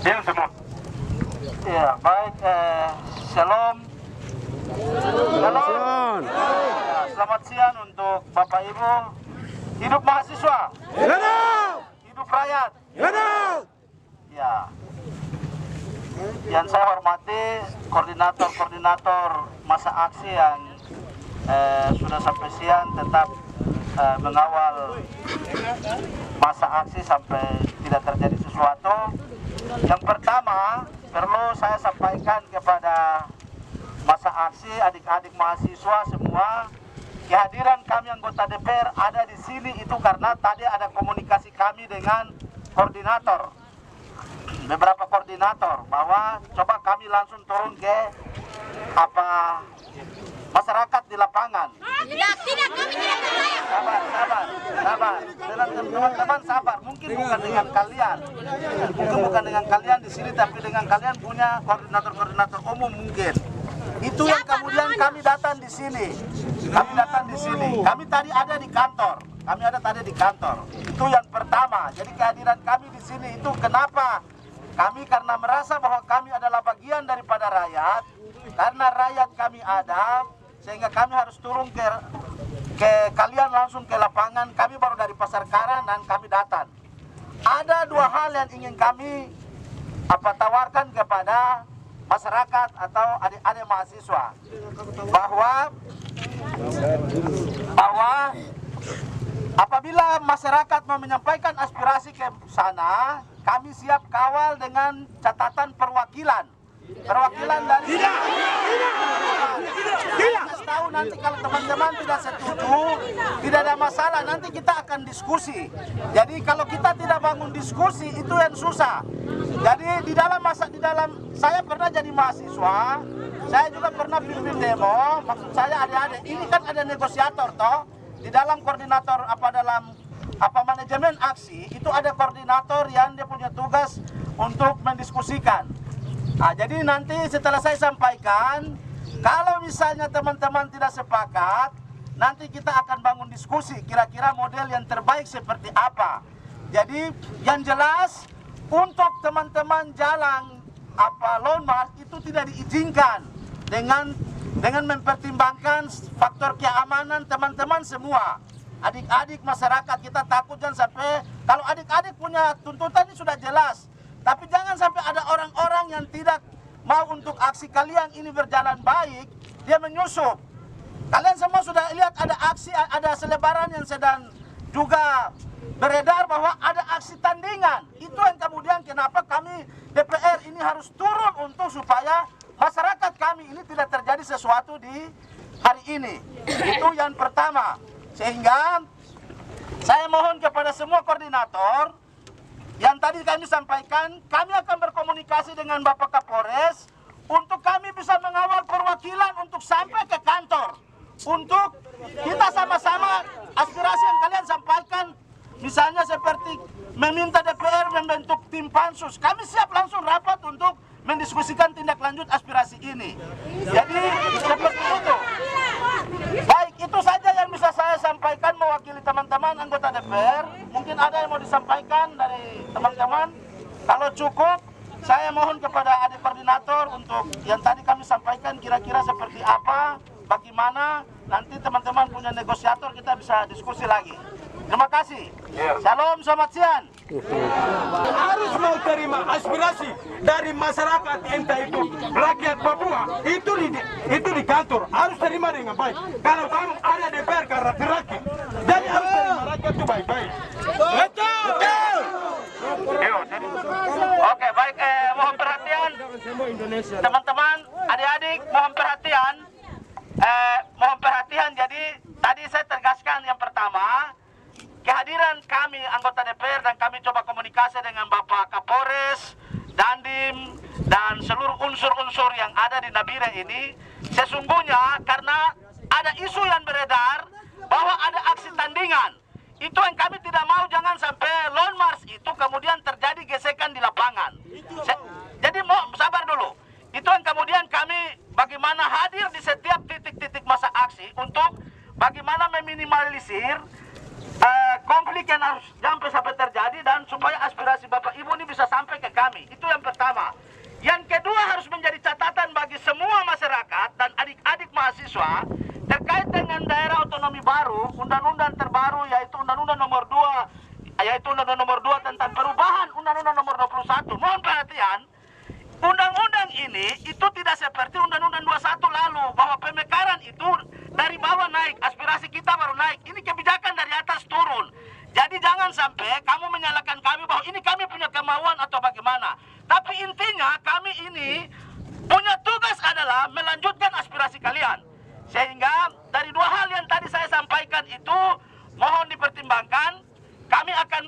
Diam semua. Ya, baik. Shalom. Shalom. Ya, selamat siang untuk Bapak Ibu. Hidup mahasiswa. Hidup rakyat. Ya. Yang saya hormati koordinator-koordinator masa aksi yang sudah sampai siang tetap mengawal masa aksi sampai tidak terjadi sesuatu. Yang pertama, perlu saya sampaikan kepada masa aksi, adik-adik mahasiswa semua, kehadiran kami anggota DPR ada di sini itu karena tadi ada komunikasi kami dengan koordinator, beberapa koordinator, bahwa coba kami langsung turun ke masyarakat di lapangan. Tidak, kami tidak percaya. Sabar. Teman-teman sabar. Mungkin bukan dengan kalian. Di sini, tapi dengan kalian punya koordinator-koordinator umum mungkin. Itu yang kemudian kami datang di sini. Kami tadi ada di kantor. Itu yang pertama. Jadi kehadiran kami di sini itu kenapa? Kami karena merasa bahwa kami adalah bagian daripada rakyat. Karena rakyat kami ada, sehingga kami harus turun ke kalian langsung ke lapangan. Kami baru dari Pasar Karan dan kami datang. Ada dua hal yang ingin kami tawarkan kepada masyarakat atau adik-adik mahasiswa, bahwa apabila masyarakat mau menyampaikan aspirasi ke sana, kami siap kawal dengan catatan perwakilan dari tidak tahu nanti kalau teman-teman tidak setuju, tidak ada masalah, nanti kita akan diskusi. Jadi kalau kita tidak bangun diskusi itu yang susah. Jadi di dalam saya pernah jadi mahasiswa, saya juga pernah pimpin demo. Maksud saya adik-adik, ini kan ada negosiator toh di dalam koordinator manajemen aksi itu ada koordinator yang dia punya tugas untuk mendiskusikan. Nah, jadi nanti setelah saya sampaikan, kalau misalnya teman-teman tidak sepakat, nanti kita akan bangun diskusi kira-kira model yang terbaik seperti apa. Jadi yang jelas untuk teman-teman jalan lawn march itu tidak diizinkan dengan mempertimbangkan faktor keamanan teman-teman semua. Adik-adik masyarakat kita takut jangan sampai, kalau adik-adik punya tuntutan ini sudah jelas. Tapi jangan sampai ada orang-orang yang tidak mau untuk aksi kalian ini berjalan baik, dia menyusup. Kalian semua sudah lihat ada aksi, ada selebaran yang sedang juga beredar bahwa ada aksi tandingan. Itu yang kemudian kenapa kami DPR ini harus turun untuk supaya masyarakat kami ini tidak terjadi sesuatu di hari ini. Itu yang pertama. Sehingga saya mohon kepada semua koordinator, yang tadi kami sampaikan, kami akan berkomunikasi dengan Bapak Kapolres untuk kami bisa mengawal perwakilan untuk sampai ke kantor. Untuk kita sama-sama aspirasi yang kalian sampaikan, misalnya seperti meminta DPR membentuk tim pansus. Kami siap langsung rapat untuk mendiskusikan tindak lanjut aspirasi ini. Jadi seperti itu. Baik, itu saja yang bisa saya sampaikan mewakili teman-teman anggota DPR. Mungkin ada yang mau disampaikan dari teman-teman. Kalau cukup, saya mohon kepada adik koordinator untuk yang tadi kami sampaikan kira-kira seperti apa, bagaimana, nanti teman-teman punya negosiator, kita bisa diskusi lagi. Terima kasih. Shalom, selamat siang. Harus mau terima aspirasi dari masyarakat, entah itu rakyat Papua, itu di kantor harus terima dengan baik. Kalau kamu ada DPR karena rakyat, jadi harus terima rakyat itu baik-baik. Betul. Oke, baik. Mohon perhatian, teman-teman, adik-adik, mohon perhatian. Jadi tadi saya tegaskan yang pertama, kehadiran kami anggota DPR dan kami coba komunikasi dengan Bapak Kapolres, Dandim, dan seluruh unsur-unsur yang ada di Nabire ini, sesungguhnya karena ada isu yang beredar bahwa ada aksi tandingan. Itu yang kami tidak mau, jangan sampai lawn march itu kemudian terjadi gesekan di lapangan. Jadi sabar dulu. Itu yang kemudian kami bagaimana hadir di setiap titik-titik masa aksi untuk bagaimana meminimalisir konflik konflik yang harus sampai terjadi dan supaya aspirasi Bapak Ibu ini bisa sampai ke kami. Itu yang pertama. Yang kedua harus menjadi catatan bagi semua masyarakat dan adik-adik mahasiswa terkait dengan daerah otonomi baru, undang-undang terbaru yaitu Undang-Undang Nomor 2 tentang perubahan Undang-Undang Nomor 21. Mohon perhatian, undang-undang ini itu tidak seperti Undang-Undang 21 lalu bahwa pemekaran itu dari bawah naik, aspirasi kita baru naik. Ini kebijakan dari atas turun. Jadi jangan sampai kamu menyalahkan kami bahwa ini kami punya kemauan atau bagaimana. Tapi intinya kami ini punya tugas adalah melanjutkan aspirasi kalian. Sehingga dari dua hal yang tadi saya sampaikan itu mohon dipertimbangkan. Kami akan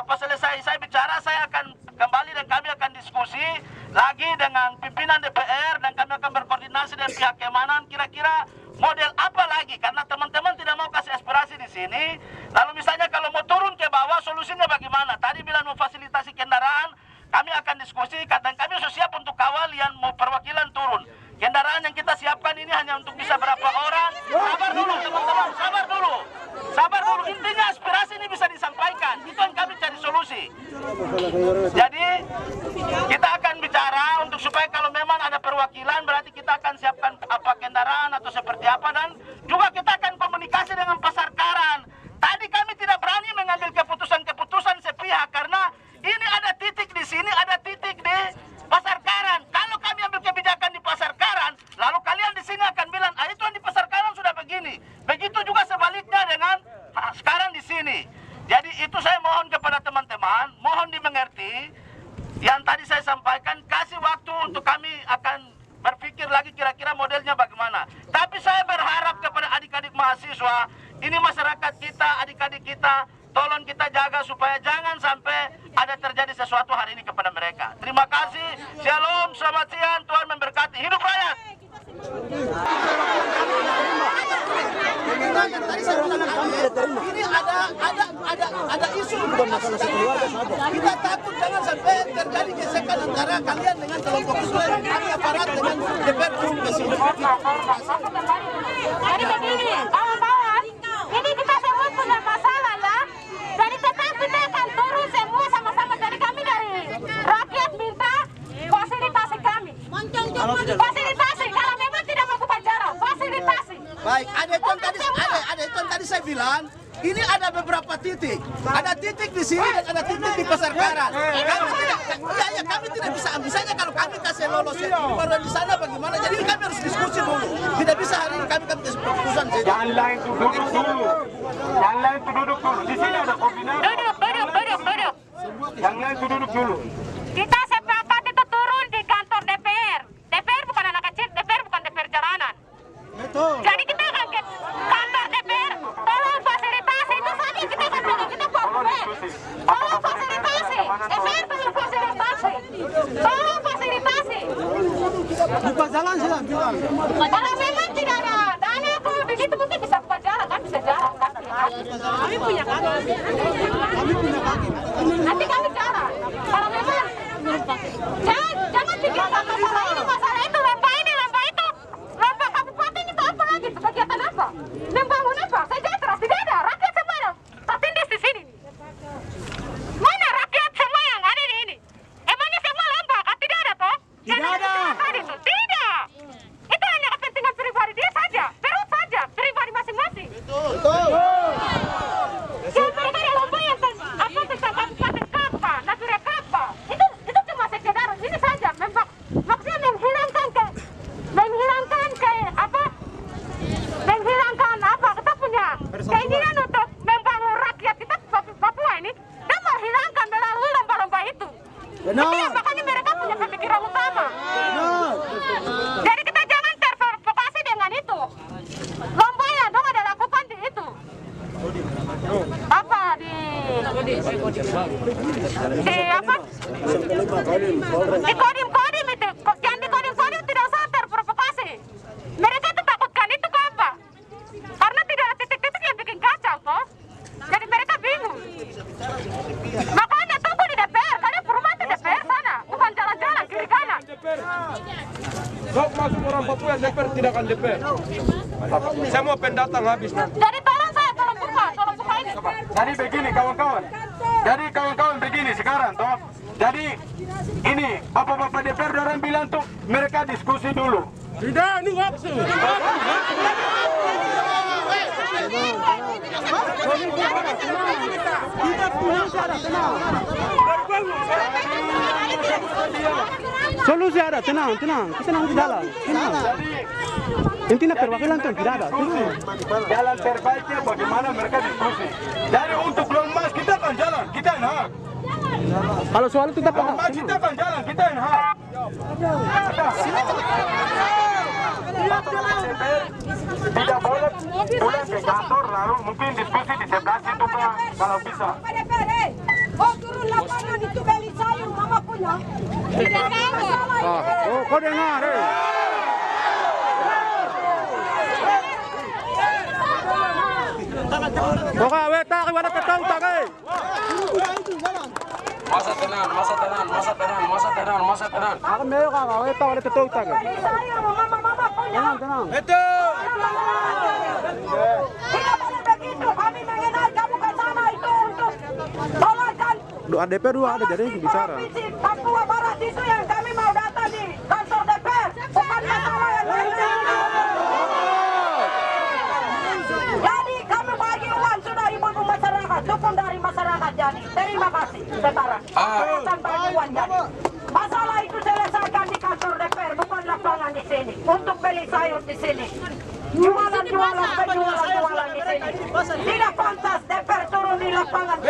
selesai saya bicara, saya akan kembali dan kami akan diskusi lagi dengan pimpinan DPR dan kami akan berkoordinasi dengan pihak keamanan kira-kira model apa lagi, karena teman-teman tidak mau kasih aspirasi di sini. Lalu misalnya kalau mau turun ke bawah solusinya bagaimana? Tadi bilang memfasilitasi kendaraan, kami akan diskusi dan kami sudah siap untuk kawal yang mau perwakilan turun. Kendaraan yang kita siapkan ini hanya untuk bisa berapa orang. Sabar dulu teman-teman, sabar dulu. Sabar dulu, intinya aspirasi ini bisa disampaikan. Itu yang kami cari solusi. Jadi kita akan bicara untuk supaya kalau memang ada perwakilan berarti kita akan siapkan apa kendaraan atau seperti apa, dan juga kita akan komunikasi dengan Pasar Karan. Tadi kami tidak berani mengambil keputusan sepihak karena ini ada titik di sini, ada titik di Pasar Karan. Kalau kami ambil kebijakan di Pasar Karan, lalu kalian di sini akan bilang, itu yang di Pasar Karan sudah begini. Begitu juga sebaliknya dengan sekarang di sini. Jadi itu saya mohon kepada teman-teman, mohon dimengerti. Yang tadi saya sampaikan, kasih waktu untuk kami akan berpikir lagi kira-kira modelnya bagaimana. Tapi saya berharap kepada adik-adik mahasiswa, ini masyarakat kita, adik-adik kita, tolong kita jaga supaya jangan sampai ada terjadi sesuatu hari ini kepada mereka. Terima kasih. Shalom, selamat siang, Tuhan memberkati. Hidup rakyat. Ini ada isu kita takut jangan sampai terjadi gesekan antara kalian dengan kelompok Islam, kami aparat dengan DPR turun ke sini. Jadi begini, kawan-kawan, ini kita semua punya masalah lah. Jadi tetap kita akan turun semua sama-sama. Jadi kami dari rakyat minta fasilitasi kami. Fasilitasi, kalau memang tidak mau buka jarak, fasilitasi. Baik, ada itu yang tadi saya bilang. Ini ada beberapa titik. Ada titik di sini dan ada titik di Pasar Karan. Kami tidak bisa ambil saja kalau kami kasih lolos baru di sana bagaimana. Jadi kami harus diskusi dulu. Tidak bisa hari ini kami kasih keputusan saja. Yang lain itu duduk dulu. Yang lain itu duduk dulu. Di sini ada koordinator. Duduk. Yang lain itu duduk dulu. Kita sepakat itu turun di kantor DPR. DPR bukan anak kecil, DPR bukan DPR jalanan. Betul. Jadi kita akan ke kantor DPR, tolong fasilitasi, itu saja kita akan bilang, kita tolong fasilitasi, DPR tolong fasilitasi, tolong fasilitasi. Buka jalan sudah bilang. Kalau memang tidak ada dana kalau begitu mungkin bisa buka jalan, kan bisa jalan. Kami punya kaki. Nanti kami jalan. Kalau memang jangan pikirkan masalah itu, lomba ini, lomba itu, lomba kabupaten itu apa lagi? Kegiatan apa? Membangun apa? Sejahtera tidak ada. Rakyat semua tertindas di sini. Mana rakyat semua yang ada di ini? Emangnya semua lomba? Kan tidak ada toh? Tidak ada. Tidak. Itu hanya kepentingan pribadi dia saja. Perut saja. Pribadi masing-masing. Betul. Yang mereka ada lomba yang apa tentang kabupaten Kapa, Natura Kapa. Itu cuma sekedar ini saja. Maksudnya menghilangkan apa? Kita punya keinginan untuk membangun rakyat kita Papua ini dan menghilangkan melalui lomba-lomba itu. Benar. Makanya mereka punya pemikiran utama. Benar. Jadi kita jangan terprovokasi dengan itu. Lomba yang dong ada lakukan di itu. Apa di apa? Di kodim itu. Yang di kodim tidak usah terprovokasi. Mereka itu takutkan itu ke apa? Karena tidak ada titik-titik yang bikin kacau toh. Jadi mereka bingung. Makanya tunggu di DPR. Kalian perumahan di DPR sana, bukan jalan-jalan kiri kanan. Sok masuk orang Papua yang DPR tidak akan DPR. Semua pendatang habis nanti. Jadi tolong buka ini. Jadi begini kawan-kawan. Jadi kawan-kawan begini sekarang toh. Jadi ini bapak-bapak DPR orang bilang tuh mereka diskusi dulu. Tidak, ini waktu. Solusi ada, tenang. Kita nanti jalan. Tenang. Intinya perwakilan tuh tidak ada. Jalan terbaiknya bagaimana mereka diskusi. Jadi untuk lemas kita akan jalan, kita yang hak. Kalau soal itu tetap Lemas kita akan jalan, kita yang hak. Tidak boleh pulang ke kantor lalu mungkin diskusi di sebelah situ Pak, kalau bisa. Oh turun lapangan itu beli sayur mama punya. Tidak masalah. Oh, kau dengar, Oke, weta kepada ketang tak, Masa tenang. Akan meyo ka, weta kepada ketang tak. Beli sayur mama punya. Tenang. Tidak boleh begitu. Kami mengenal kamu ke sana itu untuk tolakkan. Doa DPR dua ada jadi bicara. Provinsi Papua Barat itu yang kami mau datang di kantor DPR. Bukan masalah yang lain. Jadi kami bagi uang sudah ibu-ibu masyarakat, dukung dari masyarakat jadi. Terima kasih, setara. Dan bantuan jadi. Masalah itu selesaikan di kantor DPR, bukan lapangan di sini. Untuk beli sayur di sini. Jualan di sini. Tidak pantas DPR turun di lapangan.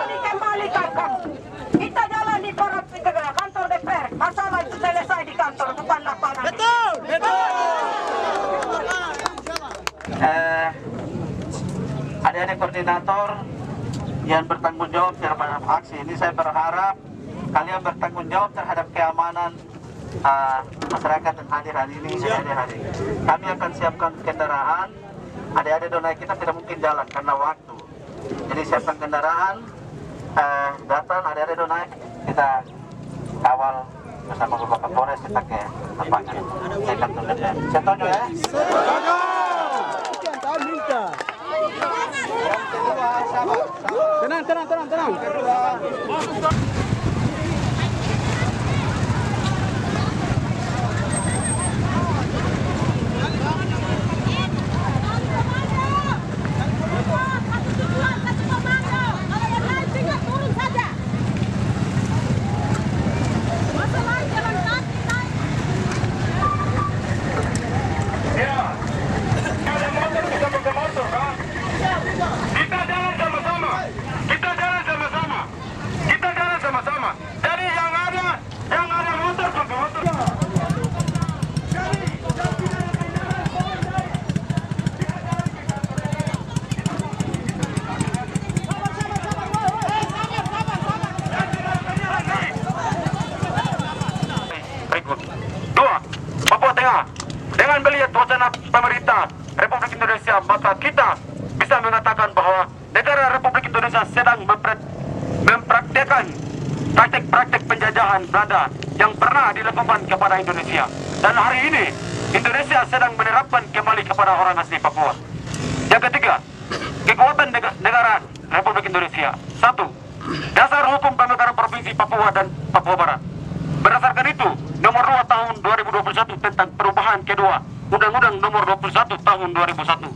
Dikembalikan kamu. Kita jalan di kantor DPR. Masalah itu selesai di kantor, bukan lapangan. Adik-adik koordinator yang bertanggung jawab terhadap aksi ini, saya berharap kalian bertanggung jawab terhadap keamanan masyarakat yang hadir hari ini. Kami akan siapkan kendaraan. Adik-adik donai kita tidak mungkin jalan karena waktu. Jadi siapkan kendaraan, datang adik-adik donai, kita kawal bersama Bapak Kapolres kita ke lapangan. Saya akan tunggu ya. Setuju ya? Tenang. Kita jalan sama-sama. Jadi yang ada motor pakai motor. Berikut. 2. Papua Tengah. Dengan melihat wacana pemerintah Republik Indonesia, maka kita bisa mengatakan bahwa negara Republik Indonesia sedang mempraktekkan praktik-praktik penjajahan Belanda yang pernah dilakukan kepada Indonesia. Dan hari ini Indonesia sedang menerapkan kembali kepada orang asli Papua. Yang ketiga, kekuatan negara Republik Indonesia. 1. Dasar hukum pemekaran Provinsi Papua dan Papua Barat. Berdasarkan itu, nomor 2 tahun 2021 tentang perubahan kedua Undang-Undang nomor 21 tahun 2001.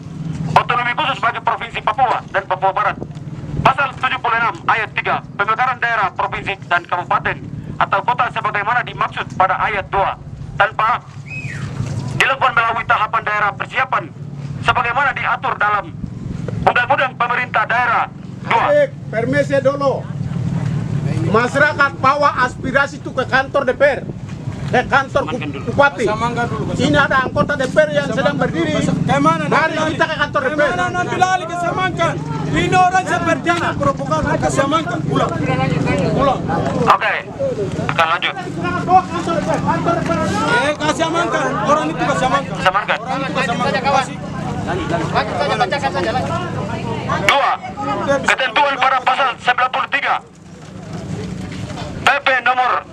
Otonomi khusus bagi Provinsi Papua dan Papua Barat. Pasal 76 ayat 3, pemekaran daerah, provinsi dan kabupaten atau kota sebagaimana dimaksud pada ayat 2 tanpa dilakukan melalui tahapan daerah persiapan sebagaimana diatur dalam Undang-Undang Pemerintah Daerah 2. Permisi dulu. Masyarakat bawa aspirasi itu ke kantor DPR, ke kantor Bupati. Ini ada anggota DPR yang sedang berdiri. Mari kita ke kantor DPR. Nanti lali ke Samangkan. Ini orang seperti ini provokasi ke Samangkan. Pulang. Oke, akan lanjut. Kasih amankan. Orang itu kasih amankan. Samarkan. Orang itu kasih amankan. 2. Ketentuan pada pasal 93 PP nomor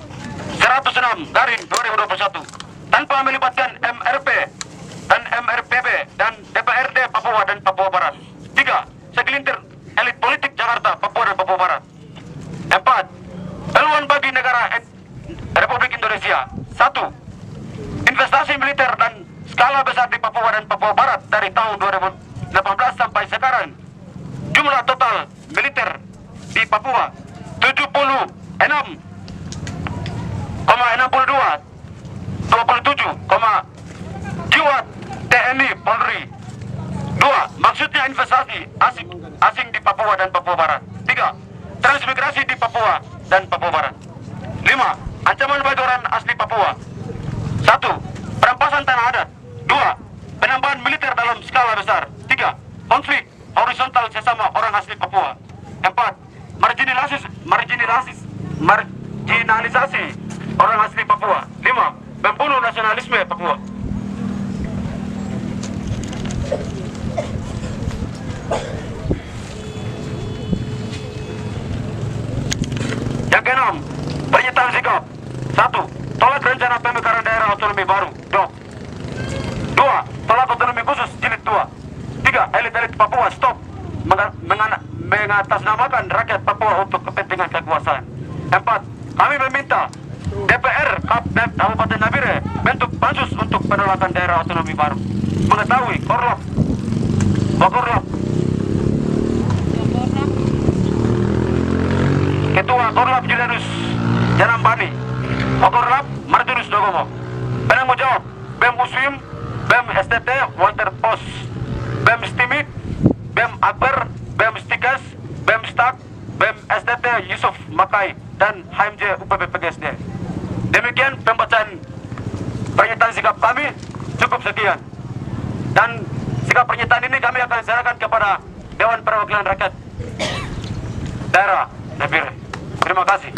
106/2021 tanpa melibatkan MRP dan MRPB dan DPRD Papua dan Papua Barat jumlah total militer di Papua 76,62 jiwa TNI Polri. 2. Maksudnya investasi asing di Papua dan Papua Barat. 3. Transmigrasi di Papua dan Papua Barat. 5. Ancaman bagi orang asli Papua. 1. Perampasan tanah adat. 2. Penambahan militer dalam skala besar. 3. Konflik horizontal sesama orang asli Papua. 4. Marginalisasi orang asli Papua. 5. Membunuh nasionalisme Papua. Yang keenam, pernyataan sikap. 1. Tolak rencana pemekaran daerah otonomi baru. 2. Tolak otonomi khusus jilid 2. 3. Elit-elit Papua stop mengatasnamakan rakyat Papua untuk kepentingan kekuasaan. 4. Kami meminta DPR Kabupaten Nabire bentuk pansus untuk penolakan daerah otonomi baru. Mengetahui Korlap Ketua Korlap Julianus Janambani, Korlap Martinus Dogomo. Penanggung jawab BEM Muslim, BEM STT Walter Pos, BEM Stimik, BEM Akbar, BEM Stikas, BEM Stak, BEM STT Yusuf Makai, dan HMJ UPB PGSD. Demikian pembacaan pernyataan sikap kami, cukup sekian. Dan sikap pernyataan ini kami akan serahkan kepada Dewan Perwakilan Rakyat Daerah Nabire. Terima kasih.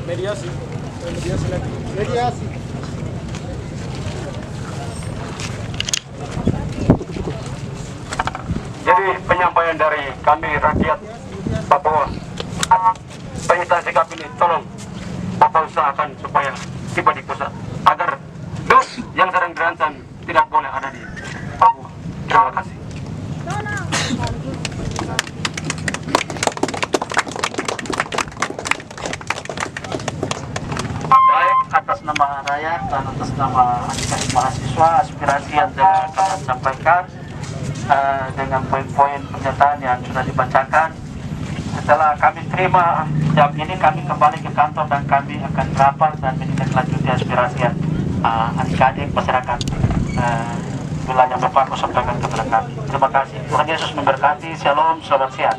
Mediasi. Jadi penyampaian dari kami rakyat Papua, pernyataan sikap ini tolong Bapak usahakan supaya tiba di pusat agar dos yang sedang dirancang tidak boleh ada di Papua. Terima kasih. Baik, atas nama rakyat dan atas nama adik-adik mahasiswa, aspirasi yang kami sampaikan dengan poin-poin pernyataan yang sudah dibacakan. Setelah kami terima jam ini, kami kembali ke kantor dan kami akan rapat dan menindaklanjuti aspirasi yang adik-adik masyarakat wilayah Bapak sampaikan kepada kami. Terima kasih. Tuhan Yesus memberkati. Shalom. Selamat siang.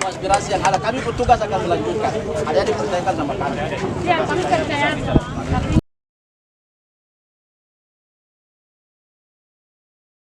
Aspirasi yang ada, kami bertugas akan melanjutkan. Ada yang dipertanyakan sama kami. Ya, kami percaya.